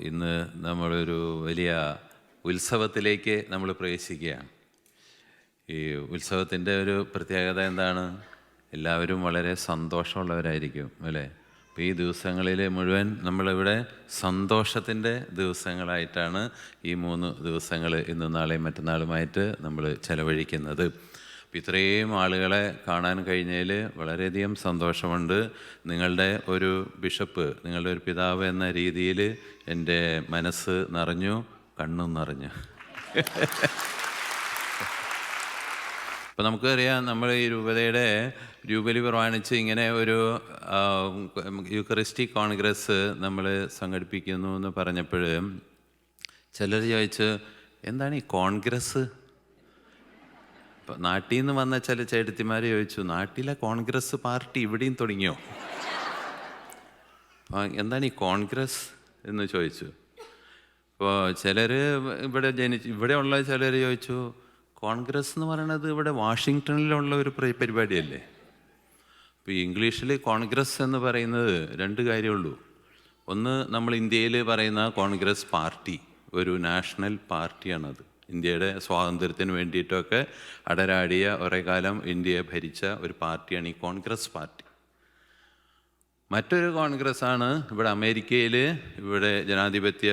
ഇന്ന് നമ്മളൊരു വലിയ ഉത്സവത്തിലേക്ക് നമ്മൾ പ്രവേശിക്കുകയാണ്. ഈ ഉത്സവത്തിൻ്റെ ഒരു പ്രത്യേകത എന്താണ്? എല്ലാവരും വളരെ സന്തോഷമുള്ളവരായിരിക്കും അല്ലേ? അപ്പോൾ ഈ ദിവസങ്ങളിൽ മുഴുവൻ നമ്മളിവിടെ സന്തോഷത്തിൻ്റെ ദിവസങ്ങളായിട്ടാണ് ഈ 3 ദിവസങ്ങൾ ഇന്നും നാളെയും മറ്റന്നാളുമായിട്ട് നമ്മൾ ചെലവഴിക്കുന്നത്. അപ്പോൾ ഇത്രയും ആളുകളെ കാണാൻ കഴിഞ്ഞതിൽ വളരെയധികം സന്തോഷമുണ്ട്. നിങ്ങളുടെ ഒരു ബിഷപ്പ്, നിങ്ങളുടെ ഒരു പിതാവ് എന്ന രീതിയിൽ എൻ്റെ മനസ്സ് നിറഞ്ഞു, കണ്ണും നിറഞ്ഞു. അപ്പോൾ നമുക്കറിയാം, നമ്മൾ ഈ രൂപതയുടെ ജൂബിലി പ്രമാണിച്ച് ഇങ്ങനെ ഒരു യൂക്കറിസ്റ്റിക് കോൺഗ്രസ് നമ്മൾ സംഘടിപ്പിക്കുന്നു എന്ന് പറഞ്ഞപ്പോൾ ചിലർ ചോദിച്ചു, എന്താണ് ഈ കോൺഗ്രസ്? നാട്ടിൽ നിന്ന് വന്ന ചില ചേട്ടത്തിമാർ ചോദിച്ചു, നാട്ടിലെ കോൺഗ്രസ് പാർട്ടി ഇവിടെയും തുടങ്ങിയോ? എന്താണ് ഈ കോൺഗ്രസ് എന്ന് ചോദിച്ചു. അപ്പോൾ ചിലർ ഇവിടെയുള്ള ചിലർ ചോദിച്ചു, കോൺഗ്രസ് എന്ന് പറയണത് ഇവിടെ വാഷിങ്ടണിലുള്ള ഒരു പരിപാടിയല്ലേ? ഇപ്പോൾ ഇംഗ്ലീഷിൽ കോൺഗ്രസ് എന്ന് പറയുന്നത് 2 കാര്യമുള്ളൂ. ഒന്ന്, നമ്മൾ ഇന്ത്യയിൽ പറയുന്ന കോൺഗ്രസ് പാർട്ടി ഒരു നാഷണൽ പാർട്ടിയാണത്. ഇന്ത്യയുടെ സ്വാതന്ത്ര്യത്തിന് വേണ്ടിയിട്ടൊക്കെ അടരാടിയ കുറേ കാലം ഇന്ത്യയെ ഭരിച്ച ഒരു പാർട്ടിയാണ് ഈ കോൺഗ്രസ് പാർട്ടി. മറ്റൊരു കോൺഗ്രസ്സാണ് ഇവിടെ അമേരിക്കയിൽ, ഇവിടെ ജനാധിപത്യ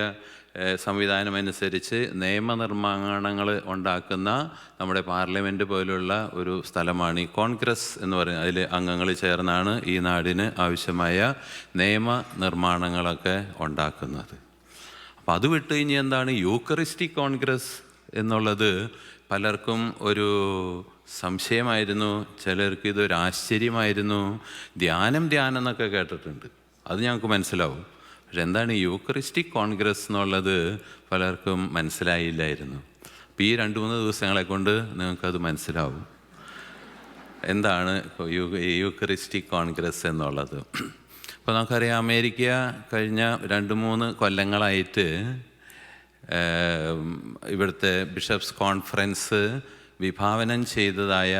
സംവിധാനമനുസരിച്ച് നിയമനിർമ്മാണങ്ങൾ ഉണ്ടാക്കുന്ന നമ്മുടെ പാർലമെൻറ്റ് പോലുള്ള ഒരു സ്ഥലമാണ് ഈ കോൺഗ്രസ് എന്ന് പറയുന്നത്. അതിൽ അംഗങ്ങൾ ചേർന്നാണ് ഈ നാടിന് ആവശ്യമായ നിയമനിർമ്മാണങ്ങളൊക്കെ ഉണ്ടാക്കുന്നത്. അപ്പോൾ അത് വിട്ട് ഇനി എന്താണ് യൂക്കറിസ്റ്റിക് കോൺഗ്രസ് എന്നുള്ളത് പലർക്കും ഒരു സംശയമായിരുന്നു, ചിലർക്ക് ഇതൊരു ആശ്ചര്യമായിരുന്നു. ധ്യാനം എന്നൊക്കെ കേട്ടിട്ടുണ്ട്, അത് ഞങ്ങൾക്ക് മനസ്സിലാവും. പക്ഷെ എന്താണ് യൂക്കറിസ്റ്റിക് കോൺഗ്രസ് എന്നുള്ളത് പലർക്കും മനസ്സിലായില്ലായിരുന്നു. അപ്പോൾ ഈ 2-3 ദിവസങ്ങളെ കൊണ്ട് നിങ്ങൾക്കത് മനസ്സിലാവും എന്താണ് യൂക്കറിസ്റ്റിക് കോൺഗ്രസ് എന്നുള്ളത്. അപ്പോൾ നമുക്കറിയാം, അമേരിക്ക കഴിഞ്ഞ 2-3 കൊല്ലങ്ങളായിട്ട് ഇവിടുത്തെ ബിഷപ്സ് കോൺഫറൻസ് വിഭാവനം ചെയ്തതായ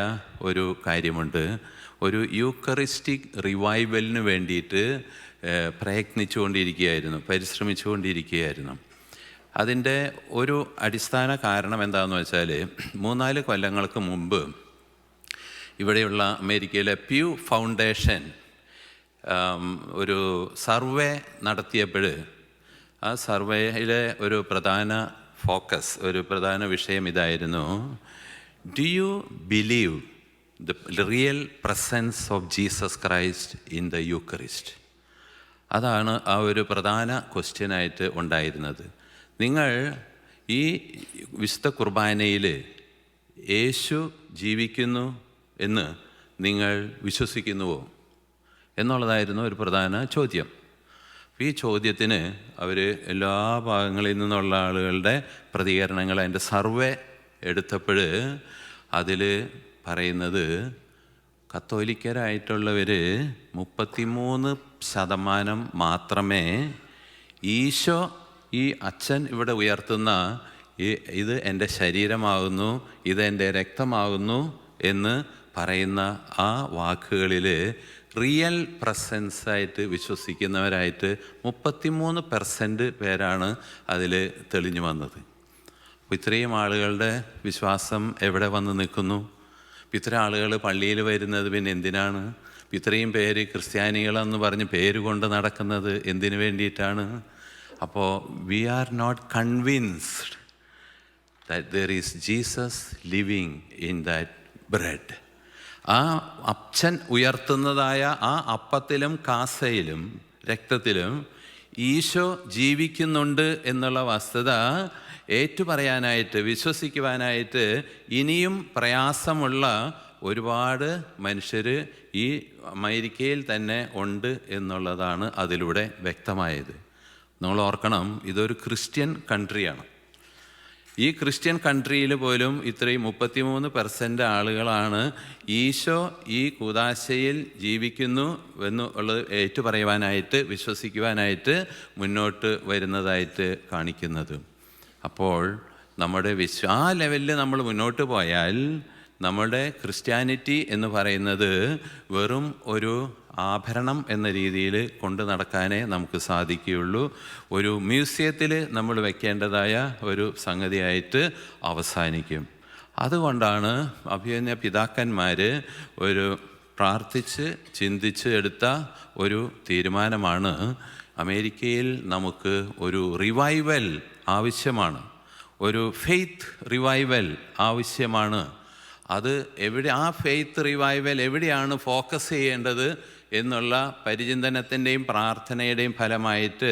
ഒരു കാര്യമുണ്ട്. ഒരു യൂക്കറിസ്റ്റിക് റിവൈവലിന് വേണ്ടിയിട്ട് പരിശ്രമിച്ചുകൊണ്ടിരിക്കുകയായിരുന്നു. അതിൻ്റെ ഒരു അടിസ്ഥാന കാരണം എന്താണെന്ന് വെച്ചാൽ, 3-4 കൊല്ലങ്ങൾക്ക് മുമ്പ് ഇവിടെയുള്ള അമേരിക്കയിലെ പ്യൂ ഫൗണ്ടേഷൻ ഒരു സർവേ നടത്തിയപ്പോൾ ആ സർവേയിലെ ഒരു പ്രധാന ഫോക്കസ്, ഒരു പ്രധാന വിഷയം ഇതായിരുന്നു: do you believe the real presence of Jesus Christ in the Eucharist? അതാണ് ആ ഒരു പ്രധാന ക്വസ്റ്റ്യനായിട്ട് ഉണ്ടായിരുന്നത്. നിങ്ങൾ ഈ വിശുദ്ധ കുർബാനയിൽ യേശു ജീവിക്കുന്നു എന്ന് നിങ്ങൾ വിശ്വസിക്കുന്നുവോ എന്നുള്ളതായിരുന്നു ഒരു പ്രധാന ചോദ്യം. ഈ ചോദ്യത്തിന് അവർ എല്ലാ ഭാഗങ്ങളിൽ നിന്നുള്ള ആളുകളുടെ പ്രതികരണങ്ങൾ, അതിൻ്റെ സർവേ എടുത്തപ്പോൾ അതിൽ പറയുന്നത്, കത്തോലിക്കരായിട്ടുള്ളവർ 33% മാത്രമേ ഈശോ, ഈ അച്ഛൻ ഇവിടെ ഉയർത്തുന്ന ഇത് എൻ്റെ ശരീരമാകുന്നു, ഇത് എൻ്റെ രക്തമാകുന്നു എന്ന് പറയുന്ന ആ വാക്കുകളിൽ റിയൽ പ്രസൻസായിട്ട് വിശ്വസിക്കുന്നവരായിട്ട് 33% പേരാണ് അതിൽ തെളിഞ്ഞു വന്നത്. അപ്പോൾ ഇത്രയും ആളുകളുടെ വിശ്വാസം എവിടെ വന്ന് നിൽക്കുന്നു? ഇത്ര ആളുകൾ പള്ളിയിൽ വരുന്നത് പിന്നെ എന്തിനാണ്? ഇത്രയും പേര് ക്രിസ്ത്യാനികളെന്ന് പറഞ്ഞ് പേര് കൊണ്ട് നടക്കുന്നത് എന്തിനു വേണ്ടിയിട്ടാണ്? അപ്പോൾ we are not convinced that there is Jesus living in that bread. ആ അച്ഛൻ ഉയർത്തുന്നതായ ആ അപ്പത്തിലും കാസയിലും രക്തത്തിലും ഈശോ ജീവിക്കുന്നുണ്ട് എന്നുള്ള വസ്തുത ഏറ്റുപറയാനായിട്ട്, വിശ്വസിക്കുവാനായിട്ട് ഇനിയും പ്രയാസമുള്ള ഒരുപാട് മനുഷ്യർ ഈ അമേരിക്കയിൽ തന്നെ ഉണ്ട് എന്നുള്ളതാണ് അതിലൂടെ വ്യക്തമായത്. നമ്മൾ ഓർക്കണം, ഇതൊരു ക്രിസ്ത്യൻ കൺട്രിയാണ്. ഈ ക്രിസ്ത്യൻ കൺട്രിയിൽ പോലും ഇത്രയും 33% ആളുകളാണ് ഈശോ ഈ കൂദാശയിൽ ജീവിക്കുന്നു എന്നുള്ളത് ഏറ്റുപറയുവാനായിട്ട്, വിശ്വസിക്കുവാനായിട്ട് മുന്നോട്ട് വരുന്നതായിട്ട് കാണിക്കുന്നത്. അപ്പോൾ നമ്മുടെ ആ ലെവലിൽ നമ്മൾ മുന്നോട്ട് പോയാൽ നമ്മളുടെ ക്രിസ്ത്യാനിറ്റി എന്ന് പറയുന്നത് വെറും ഒരു ആഭരണം എന്ന രീതിയിൽ കൊണ്ട് നടക്കാനേ നമുക്ക് സാധിക്കുകയുള്ളൂ. ഒരു മ്യൂസിയത്തിൽ നമ്മൾ വയ്ക്കേണ്ടതായ ഒരു സംഗതിയായിട്ട് അവസാനിക്കും. അതുകൊണ്ടാണ് അഭിമന്യ പിതാക്കന്മാർ ഒരു പ്രാർത്ഥിച്ച് ചിന്തിച്ച് എടുത്ത ഒരു തീരുമാനമാണ്, അമേരിക്കയിൽ നമുക്ക് ഒരു റിവൈവൽ ആവശ്യമാണ്, ഒരു ഫെയ്ത്ത് റിവൈവൽ ആവശ്യമാണ്. അത് ആ ഫെയ്ത്ത് റിവൈവൽ എവിടെയാണ് ഫോക്കസ് ചെയ്യേണ്ടത് എന്നുള്ള പരിചിന്തനത്തിൻ്റെയും പ്രാർത്ഥനയുടെയും ഫലമായിട്ട്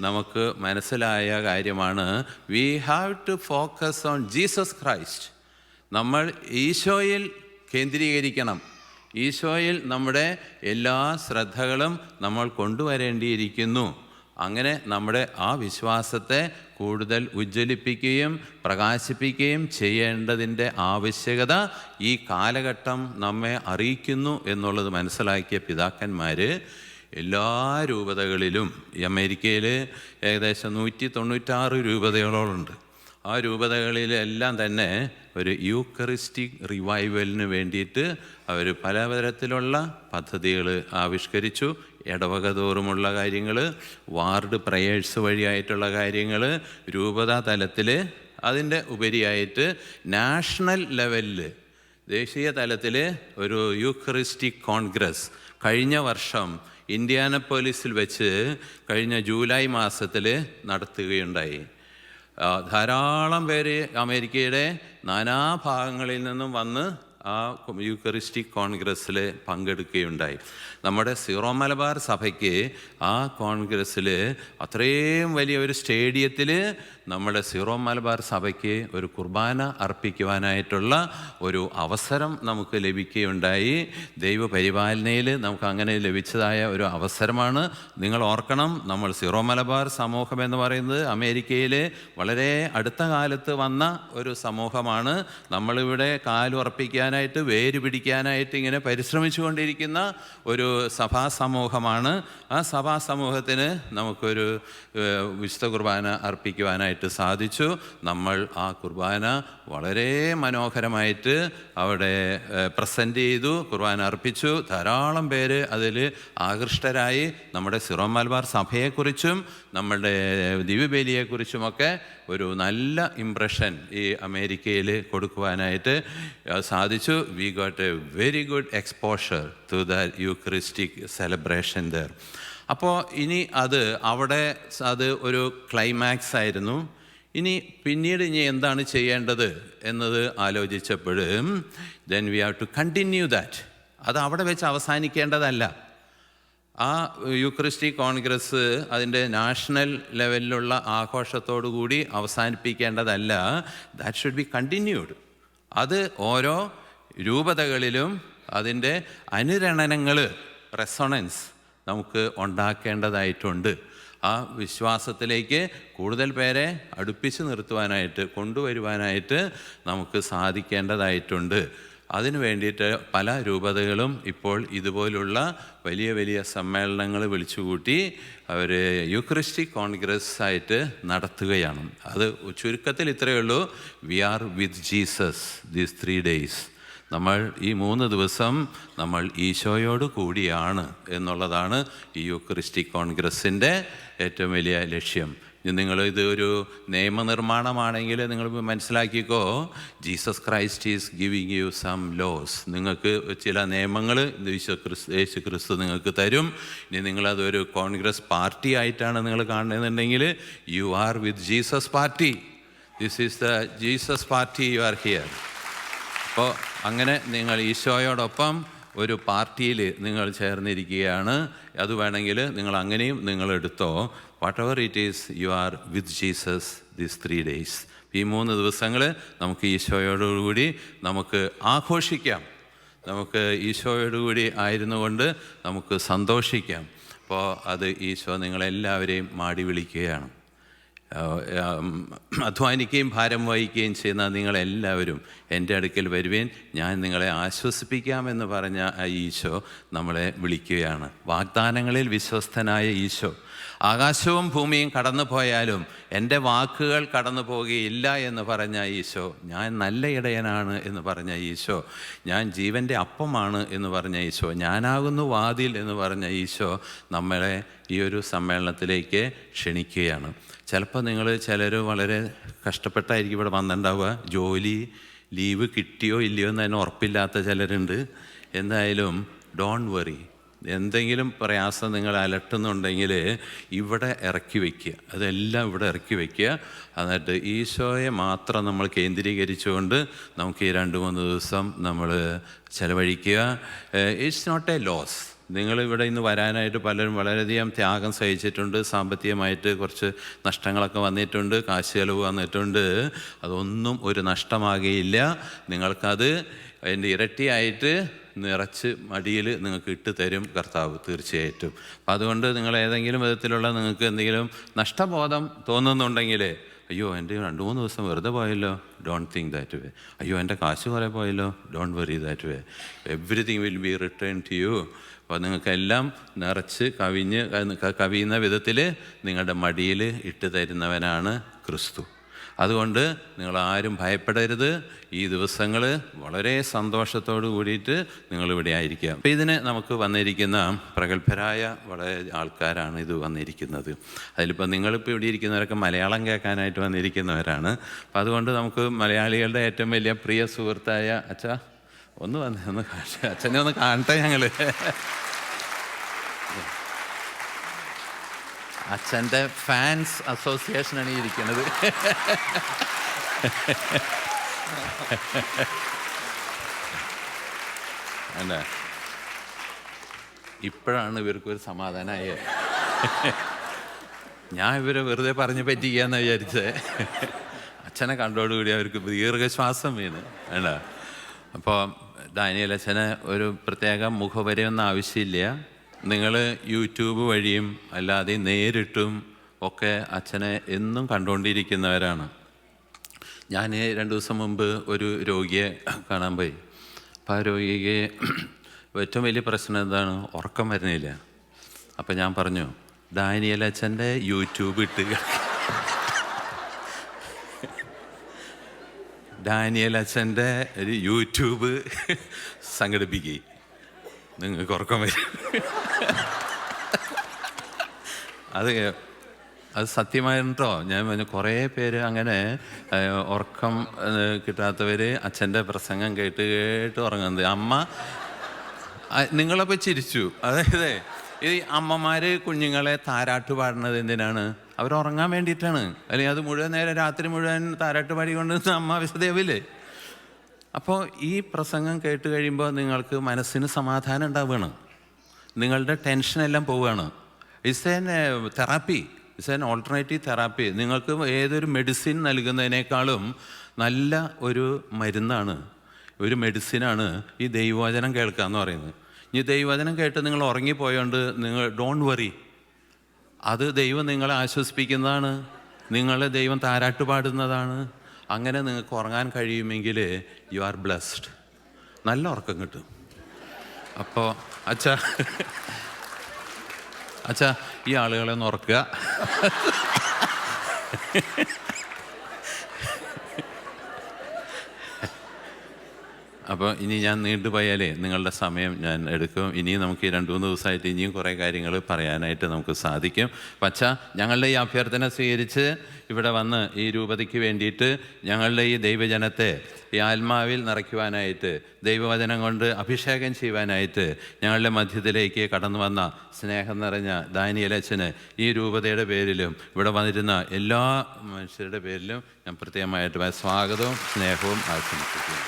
നമുക്ക് മനസ്സിലായ കാര്യമാണ്, we have to focus on Jesus Christ. നമ്മൾ ഈശോയിൽ കേന്ദ്രീകരിക്കണം. ഈശോയിൽ നമ്മുടെ എല്ലാ ശ്രദ്ധകളും നമ്മൾ കൊണ്ടുവരേണ്ടിയിരിക്കുന്നു. അങ്ങനെ നമ്മുടെ ആ വിശ്വാസത്തെ കൂടുതൽ ഉജ്ജ്വലിപ്പിക്കുകയും പ്രകാശിപ്പിക്കുകയും ചെയ്യേണ്ടതിൻ്റെ ആവശ്യകത ഈ കാലഘട്ടം നമ്മെ അറിയിക്കുന്നു എന്നുള്ളത് മനസ്സിലാക്കിയ പിതാക്കന്മാർ എല്ലാ രൂപതകളിലും, ഈ അമേരിക്കയിൽ ഏകദേശം 196 രൂപതകളോളുണ്ട്. ആ രൂപതകളിലെല്ലാം തന്നെ ഒരു യൂക്കറിസ്റ്റിക് റിവൈവലിന് വേണ്ടിയിട്ട് അവർ പലതരത്തിലുള്ള പദ്ധതികൾ ആവിഷ്കരിച്ചു. ഇടവക തോറുമുള്ള കാര്യങ്ങൾ, വാർഡ് പ്രയേഴ്സ് വഴിയായിട്ടുള്ള കാര്യങ്ങൾ, രൂപതാ തലത്തിൽ, അതിൻ്റെ ഉപരിയായിട്ട് നാഷണൽ ലെവലിൽ, ദേശീയ തലത്തിൽ ഒരു യൂക്കറിസ്റ്റിക് കോൺഗ്രസ് കഴിഞ്ഞ വർഷം ഇൻഡ്യാനാപോലിസിൽ വെച്ച് കഴിഞ്ഞ ജൂലൈ മാസത്തിൽ നടത്തുകയുണ്ടായി. ധാരാളം പേര് അമേരിക്കയുടെ നാനാഭാഗങ്ങളിൽ നിന്നും വന്ന് ആ യൂക്കറിസ്റ്റിക് കോൺഗ്രസ്സിൽ പങ്കെടുക്കുകയുണ്ടായി. നമ്മുടെ സീറോ മലബാർ സഭയ്ക്ക് ആ കോൺഗ്രസ്സിൽ അത്രയും വലിയ ഒരു സ്റ്റേഡിയത്തിൽ നമ്മുടെ സീറോ മലബാർ സഭയ്ക്ക് ഒരു കുർബാന അർപ്പിക്കുവാനായിട്ടുള്ള ഒരു അവസരം നമുക്ക് ലഭിക്കുകയുണ്ടായി. ദൈവപരിപാലനയിൽ നമുക്ക് അങ്ങനെ ലഭിച്ചതായ ഒരു അവസരമാണ്. നിങ്ങൾ ഓർക്കണം, നമ്മൾ സീറോ മലബാർ സമൂഹം എന്ന് പറയുന്നത് അമേരിക്കയിൽ വളരെ അടുത്ത കാലത്ത് വന്ന ഒരു സമൂഹമാണ്. നമ്മളിവിടെ കാലുറപ്പിക്കാനായിട്ട്, വേര് പിടിക്കാനായിട്ട് ഇങ്ങനെ പരിശ്രമിച്ചു കൊണ്ടിരിക്കുന്ന ഒരു സഭാ സമൂഹമാണ്. ആ സഭാ സമൂഹത്തിന് നമുക്കൊരു വിശുദ്ധ കുർബാന അർപ്പിക്കുവാനായിട്ട് സാധിച്ചു. നമ്മൾ ആ കുർബാന വളരെ മനോഹരമായിട്ട് അവിടെ പ്രസൻറ്റ് ചെയ്തു, കുർബാന അർപ്പിച്ചു. ധാരാളം പേര് അതിൽ ആകൃഷ്ടരായി. നമ്മുടെ സീറോ മലബാർ സഭയെക്കുറിച്ചും നമ്മുടെ ദിവ്യബലിയെക്കുറിച്ചുമൊക്കെ ഒരു നല്ല ഇംപ്രഷൻ ഈ അമേരിക്കയിൽ കൊടുക്കുവാനായിട്ട് സാധിച്ചു. We got a very good exposure to the Eucharistic celebration there. അപ്പോൾ ഇനി അവിടെ ഒരു ക്ലൈമാക്സ് ആയിരുന്നു. പിന്നീട് എന്താണ് ചെയ്യേണ്ടത് എന്നത് ആലോചിച്ചപ്പോഴും then we have to continue that. അത് അവിടെ വെച്ച് അവസാനിക്കേണ്ടതല്ല. ആ യൂക്കറിസ്റ്റിക് കോൺഗ്രസ് അതിൻ്റെ നാഷണൽ ലെവലിലുള്ള ആഘോഷത്തോടു കൂടി അവസാനിപ്പിക്കേണ്ടതല്ല. That should be continued. അത് ഓരോ രൂപതകളിലും അതിൻ്റെ അനുരണനങ്ങൾ, റെസൊണൻസ് നമുക്ക് ഉണ്ടാക്കേണ്ടതായിട്ടുണ്ട്. ആ വിശ്വാസത്തിലേക്ക് കൂടുതൽ പേരെ അടുപ്പിച്ച് നിർത്തുവാനായിട്ട്, കൊണ്ടുവരുവാനായിട്ട് നമുക്ക് സാധിക്കേണ്ടതായിട്ട്. അതിനു വേണ്ടിയിട്ട് പല രൂപതകളും ഇപ്പോൾ ഇതുപോലുള്ള വലിയ വലിയ സമ്മേളനങ്ങൾ വിളിച്ചുകൂട്ടി അവർ യൂക്കറിസ്റ്റിക് കോൺഗ്രസ് ആയിട്ട് നടത്തുകയാണ്. അത് ചുരുക്കത്തിൽ ഇത്രയേ ഉള്ളൂ, we are with Jesus these 3 days. നമ്മൾ ഈ 3 ദിവസം നമ്മൾ ഈശോയോട് കൂടിയാണ് എന്നുള്ളതാണ് ഈ യൂക്കറിസ്റ്റിക് കോൺഗ്രസിൻ്റെ ഏറ്റവും വലിയ ലക്ഷ്യം. ഇത് ഒരു നിയമനിർമ്മാണമാണെങ്കിൽ നിങ്ങൾ മനസ്സിലാക്കിക്കോ, Jesus Christ is giving you some laws. നിങ്ങൾക്ക് ചില നിയമങ്ങൾ യേശു ക്രിസ്തു നിങ്ങൾക്ക് തരും. ഇനി നിങ്ങളതൊരു കോൺഗ്രസ് പാർട്ടി ആയിട്ടാണ് നിങ്ങൾ കാണുന്നുണ്ടെങ്കിൽ you are with Jesus party. This is the Jesus party, you are here. അപ്പോൾ അങ്ങനെ നിങ്ങൾ ഈശോയോടൊപ്പം ഒരു പാർട്ടിയിൽ നിങ്ങൾ ചേർന്നിരിക്കുകയാണ്. അത് വേണമെങ്കിൽ നിങ്ങൾ അങ്ങനെയും എടുത്തോ. What ever it is, you are with Jesus these 3 days. ഈ 3 ദിവസങ്ങൾ നമുക്ക് ഈശോയോടുകൂടി നമുക്ക് ആഘോഷിക്കാം. നമുക്ക് ഈശോയോടുകൂടി ആയിരുന്നു കൊണ്ട് നമുക്ക് സന്തോഷിക്കാം. അപ്പോൾ അത് ഈശോ നിങ്ങളെല്ലാവരെയും മാടി വിളിക്കുകയാണ്. അധ്വാനിക്കുകയും ഭാരം വഹിക്കുകയും ചെയ്യുന്ന നിങ്ങളെല്ലാവരും എൻ്റെ അടുക്കൽ വരുവേൻ, ഞാൻ നിങ്ങളെ ആശ്വസിപ്പിക്കാമെന്ന് പറഞ്ഞ ആ ഈശോ നമ്മളെ വിളിക്കുകയാണ്. വാഗ്ദാനങ്ങളിൽ വിശ്വസ്തനായ ഈശോ. ആകാശവും ഭൂമിയും കടന്നു പോയാലും എൻ്റെ വാക്കുകൾ കടന്നു പോകുകയില്ല എന്ന് പറഞ്ഞ ഈശോ, ഞാൻ നല്ല ഇടയനാണ് എന്ന് പറഞ്ഞ ഈശോ, ഞാൻ ജീവൻ്റെ അപ്പമാണ് എന്ന് പറഞ്ഞ ഈശോ, ഞാനാകുന്നു വാതിൽ എന്ന് പറഞ്ഞ ഈശോ നമ്മളെ ഈ ഒരു സമ്മേളനത്തിലേക്ക് ക്ഷണിക്കുകയാണ്. ചിലപ്പോൾ ചിലർ വളരെ കഷ്ടപ്പെട്ടായിരിക്കും ഇവിടെ വന്നിട്ടുണ്ടാവുക. ജോലി ലീവ് കിട്ടിയോ ഇല്ലയോ എന്ന് തന്നെ ഉറപ്പില്ലാത്ത ചിലരുണ്ട്. എന്തായാലും ഡോണ്ട് വറി. എന്തെങ്കിലും പ്രയാസം നിങ്ങൾ അലട്ടുന്നുണ്ടെങ്കിൽ ഇവിടെ ഇറക്കി വയ്ക്കുക, അതെല്ലാം ഇവിടെ ഇറക്കി വയ്ക്കുക. എന്നിട്ട് ഈശോയെ മാത്രം നമ്മൾ കേന്ദ്രീകരിച്ചുകൊണ്ട് നമുക്ക് ഈ 2-3 ദിവസം നമ്മൾ ചിലവഴിക്കുക. It's not a loss. നിങ്ങളിവിടെ ഇന്ന് വരാനായിട്ട് പലരും വളരെയധികം ത്യാഗം സഹിച്ചിട്ടുണ്ട്. സാമ്പത്തികമായിട്ട് കുറച്ച് നഷ്ടങ്ങളൊക്കെ വന്നിട്ടുണ്ട്, കാശ് ചെലവ് വന്നിട്ടുണ്ട്. അതൊന്നും ഒരു നഷ്ടമാകുകയില്ല. നിങ്ങൾക്കത് അതിൻ്റെ ഇരട്ടിയായിട്ട് നിറച്ച് മടിയിൽ നിങ്ങൾക്ക് ഇട്ട് തരും കർത്താവ്, തീർച്ചയായിട്ടും. അപ്പം അതുകൊണ്ട് നിങ്ങൾ ഏതെങ്കിലും വിധത്തിലുള്ള നിങ്ങൾക്ക് എന്തെങ്കിലും നഷ്ടബോധം തോന്നുന്നുണ്ടെങ്കിൽ, അയ്യോ എൻ്റെ 2-3 ദിവസം വെറുതെ പോയല്ലോ, ഡോണ്ട് തിങ്ക് ദാറ്റ് വേ. അയ്യോ എൻ്റെ കാശ് കുറേ പോയല്ലോ, don't worry that way. Everything will be return to you. അപ്പോൾ നിങ്ങൾക്കെല്ലാം നിറച്ച് കവിയുന്ന വിധത്തിൽ നിങ്ങളുടെ മടിയിൽ ഇട്ട് തരുന്നവനാണ് ക്രിസ്തു. അതുകൊണ്ട് നിങ്ങളാരും ഭയപ്പെടരുത്. ഈ ദിവസങ്ങൾ വളരെ സന്തോഷത്തോടു കൂടിയിട്ട് നിങ്ങളിവിടെ ആയിരിക്കുക. അപ്പോൾ ഇതിന് നമുക്ക് വന്നിരിക്കുന്ന പ്രഗത്ഭരായ വളരെ ആൾക്കാരാണ് ഇത് വന്നിരിക്കുന്നത്. അതിലിപ്പോൾ നിങ്ങളിപ്പോൾ ഇവിടെ ഇരിക്കുന്നവരൊക്കെ മലയാളം കേൾക്കാനായിട്ട് വന്നിരിക്കുന്നവരാണ്. അപ്പോൾ അതുകൊണ്ട് നമുക്ക് മലയാളികളുടെ ഏറ്റവും വലിയ പ്രിയ സുഹൃത്തായ അച്ഛനെ ഒന്ന് കാണട്ടെ ഞങ്ങൾ. അച്ഛൻ്റെ ഫാൻസ് അസോസിയേഷനാണ് ഈ ഇരിക്കുന്നത്. അല്ല, ഇപ്പോഴാണ് ഇവർക്കൊരു സമാധാനമായ. ഞാൻ ഇവരെ വെറുതെ പറഞ്ഞ് പറ്റിക്കാന്ന് വിചാരിച്ചത്. അച്ഛനെ കണ്ടോടുകൂടി അവർക്ക് ദീർഘശ്വാസം വീണ് വേണ്ട. അപ്പോൾ ഡാനിയേൽ അച്ഛന് ഒരു പ്രത്യേക മുഖവരെയൊന്നും ആവശ്യമില്ല. നിങ്ങൾ യൂട്യൂബ് വഴിയും അല്ലാതെ നേരിട്ടും ഒക്കെ അച്ഛനെ എന്നും കണ്ടുകൊണ്ടിരിക്കുന്നവരാണ്. ഞാൻ 2 ദിവസം മുമ്പ് ഒരു രോഗിയെ കാണാൻ പോയി. അപ്പോൾ ആ രോഗിക്ക് ഏറ്റവും വലിയ പ്രശ്നം എന്താണ്? ഉറക്കം വരുന്നില്ല. അപ്പം ഞാൻ പറഞ്ഞു, ഡാനിയേൽ അച്ഛൻ്റെ യൂട്യൂബ് ഇട്ട് ഡാനിയേൽ അച്ഛൻ്റെ ഒരു യൂട്യൂബ് സംഘടിപ്പിക്കുക, നിങ്ങൾക്ക് ഉറക്കം വരും. അത് സത്യമായിട്ടോ. ഞാൻ പറഞ്ഞു, കുറേ പേര് അങ്ങനെ ഉറക്കം കിട്ടാത്തവർ അച്ഛൻ്റെ പ്രസംഗം കേട്ട് ഉറങ്ങുന്നത്. നിങ്ങളപ്പോൾ ചിരിച്ചു. അതായത് ഈ അമ്മമാർ കുഞ്ഞുങ്ങളെ താരാട്ട് പാടുന്നത് എന്തിനാണ്? അവരുറങ്ങാൻ വേണ്ടിയിട്ടാണ്. അല്ലെങ്കിൽ അത് മുഴുവൻ നേരം രാത്രി മുഴുവൻ താരാട്ട് പാടിക്കൊണ്ട് അമ്മ വിശദയാവില്ലേ? അപ്പോൾ ഈ പ്രസംഗം കേട്ട് കഴിയുമ്പോൾ നിങ്ങൾക്ക് മനസ്സിന് സമാധാനം ഉണ്ടാവുകയാണ്, നിങ്ങളുടെ ടെൻഷനെല്ലാം പോവുകയാണ്. It's an therapy, it's an alternative therapy. നിങ്ങൾക്ക് ഏതൊരു മെഡിസിൻ നൽകുന്നതിനേക്കാളും നല്ല ഒരു മരുന്നാണ്, ഒരു മെഡിസിനാണ് ഈ ദൈവവചനം കേൾക്കുക എന്ന് പറയുന്നത്. ഈ ദൈവവചനം കേട്ട് നിങ്ങൾ ഉറങ്ങിപ്പോയോണ്ട് നിങ്ങൾ ഡോണ്ട് വറി. അത് ദൈവം നിങ്ങളെ ആശ്വസിപ്പിക്കുന്നതാണ്, നിങ്ങളെ ദൈവം താരാട്ട് പാടുന്നതാണ്. അങ്ങനെ നിങ്ങൾക്ക് ഉറങ്ങാൻ കഴിയുമെങ്കിൽ യു ആർ ബ്ലെസ്ഡ്. നല്ല ഉറക്കം കിട്ടും. അപ്പോൾ അച്ഛാ ഈ ആളുകളെ ഒന്ന് ഉറക്കുക. അപ്പോൾ ഇനി ഞാൻ നീണ്ടുപോയാലേ നിങ്ങളുടെ സമയം ഞാൻ എടുക്കും. ഇനിയും നമുക്ക് ഈ 2-3 ദിവസമായിട്ട് ഇനിയും കുറേ കാര്യങ്ങൾ പറയാനായിട്ട് നമുക്ക് സാധിക്കും. പക്ഷേ ഞങ്ങളുടെ ഈ അഭ്യർത്ഥന സ്വീകരിച്ച് ഇവിടെ വന്ന് ഈ രൂപതയ്ക്ക് വേണ്ടിയിട്ട് ഞങ്ങളുടെ ഈ ദൈവജനത്തെ ഈ ആത്മാവിൽ നിറയ്ക്കുവാനായിട്ട്, ദൈവവചനം കൊണ്ട് അഭിഷേകം ചെയ്യുവാനായിട്ട് ഞങ്ങളുടെ മധ്യത്തിലേക്ക് കടന്നു വന്ന സ്നേഹം നിറഞ്ഞ ഡാനിയേൽ അച്ഛന് ഈ രൂപതയുടെ പേരിലും ഇവിടെ വന്നിരുന്ന എല്ലാ മനുഷ്യരുടെ പേരിലും ഞാൻ പ്രത്യേകമായിട്ട് സ്വാഗതവും സ്നേഹവും ആശംസിക്കുന്നു.